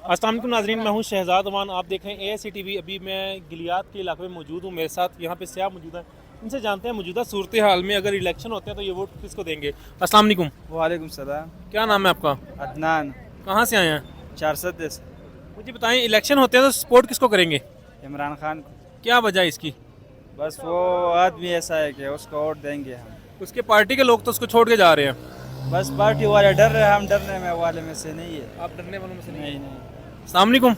अस्सलाम वालेकुम नाज़रीन, मैं हूं शहजाद अमान। आप देख रहे हैं ASC TV। अभी मैं गिलियात के इलाके में मौजूद हूं, मेरे साथ यहाँ पे सियाह मौजूद है। इनसे जानते हैं मौजूदा सूरत हाल में अगर इलेक्शन होते हैं तो ये वोट किसको देंगे। अस्सलाम वालेकुम। वालेकुम सलाम। क्या नाम है आपका? अदनान। कहाँ से आए हैं? 400 से। मुझे बताएं, इलेक्शन होते हैं तो सपोर्ट किसको करेंगे? इमरान खान को। क्या वजह है इसकी? बस वो आदमी ऐसा है कि उसको वोट देंगे हम। उसके पार्टी के लोग तो उसको छोड़ के जा रहे हैं। बस पार्टी वाले डर रहे, हम डरने में वाले में से नहीं है। आप डरने वालों में से नहीं। अस्सलाम वालेकुम।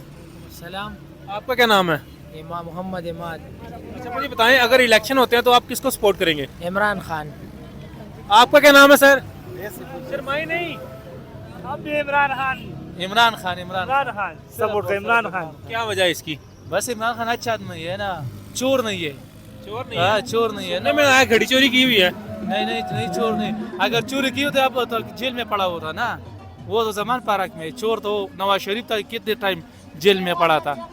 सलाम। आपका क्या नाम है? इमाम मोहम्मद इमाद। अच्छा, मुझे बताएं, अगर इलेक्शन होते हैं तो आप किसको सपोर्ट करेंगे? इमरान खान। आपका क्या नाम है सर? शर्माई नहीं। हम भी इमरान खान। इमरान खान। इमरान खान सपोर्ट है। इमरान खान। क्या वजह है इसकी? बस इमरान खान अच्छा आदमी है ना, चोर नहीं है। चोर नहीं हाँ, है? चोर नहीं है नहीं, मैंने आया घड़ी चोरी की हुई है। नहीं चोर नहीं। अगर चोरी की होती अब तो जेल में पड़ा होता ना। वो तो जमान पार्क में चोर तो नवाज शरीफ था, कितने टाइम जेल में पड़ा था।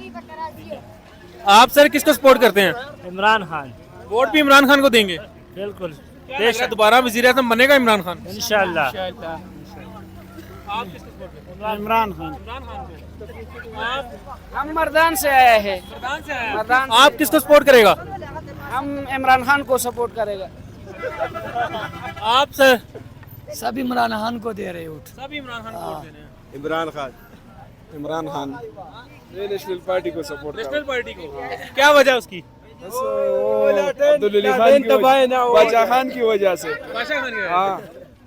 आप सर किसको सपोर्ट करते हैं? इमरान खान। वोट भी इमरान खान को देंगे? बिल्कुल। क्या लग रहा है दोबारा वजीर आज़म बनेगा इमरान खान? इंशाल्लाह। आप किसको सपोर्ट करते हैं? इमरान खान। इमरान खान को। आप हम मर्दान से आए हैं। मर्दान से आए मर्दान हैं। आप किसको सपोर्ट करेगा? हम इमरान खान को सपोर्ट करेगा। आप सर? सब इमरान खान को दे रहे वोट। सब इमरान खान को वोट दे रहे हैं। इमरान खान नेशनल पार्टी को सपोर्ट नेशनल पार्टी को। क्या वजह उसकी? बादशाह खान की वजह से। बादशाह खान की।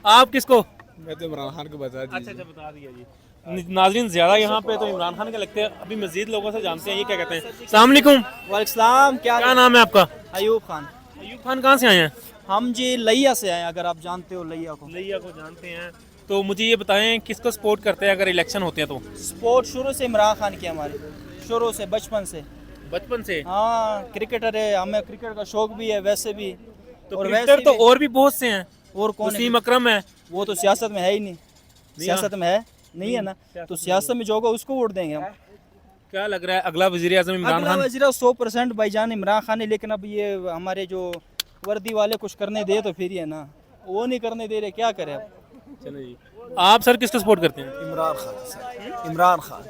आप किसको? मैं तो इमरान खान को बता अच्छा बता दिया जी। नाज़रीन ज़्यादा यहाँ पे तो इमरान खान के लगते हैं। अभी मजीद लोगों से जानते हैं ये क्या कहते हैं। अस्सलाम वालेकुम। वालेकुम। क्या नाम है आपका? अयूब खान। अयूब खान कहाँ से आए हैं? हम जी लैया से आए, अगर आप जानते हो लैया को। लैया को जानते हैं तो मुझे ये बताएं किसको सपोर्ट करते हैं अगर इलेक्शन होते हैं तो? स्पोर्ट शुरू से इमरान खान की हमारी, शुरू से बचपन से। बचपन से? हाँ, क्रिकेटर है, हमें क्रिकेट का शौक भी है वैसे भी। तो और क्रिकेटर तो भी, और भी बहुत से हैं। और कौन है? वसीम अकरम है। वो तो सियासत में है ही नहीं। सियासत में है नहीं है ना, तो सियासत में जो होगा उसको वोट देंगे हम। क्या लग रहा है अगला वजीर आज़म इमरान अगला खान? वज़ीर 100% भाईजान इमरान खान है, लेकिन अब ये हमारे जो वर्दी वाले कुछ करने दे तो फिर ही है ना, वो नहीं करने दे रहे, क्या करें अब। चलो जी। आप सर किसको सपोर्ट करते हैं? इमरान खान। इमरान खान।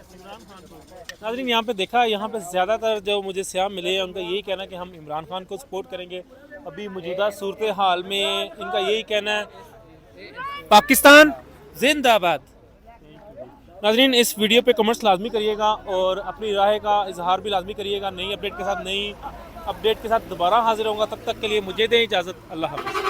नाज़रीन यहाँ पे देखा, यहाँ पे ज़्यादातर जो मुझे सियाह मिले हैं उनका यही कहना है कि हम इमरान खान को सपोर्ट करेंगे। अभी मौजूदा सूरत हाल में इनका यही कहना है। पाकिस्तान जिंदाबाद। नाज़रीन इस वीडियो पे कमेंट्स लाजमी करिएगा और अपनी राय का इजहार भी लाजमी करिएगा। नई अपडेट के साथ दोबारा हाजिर होऊंगा। तब तक के लिए मुझे दें इजाज़त। अल्लाह हाफ़िज़।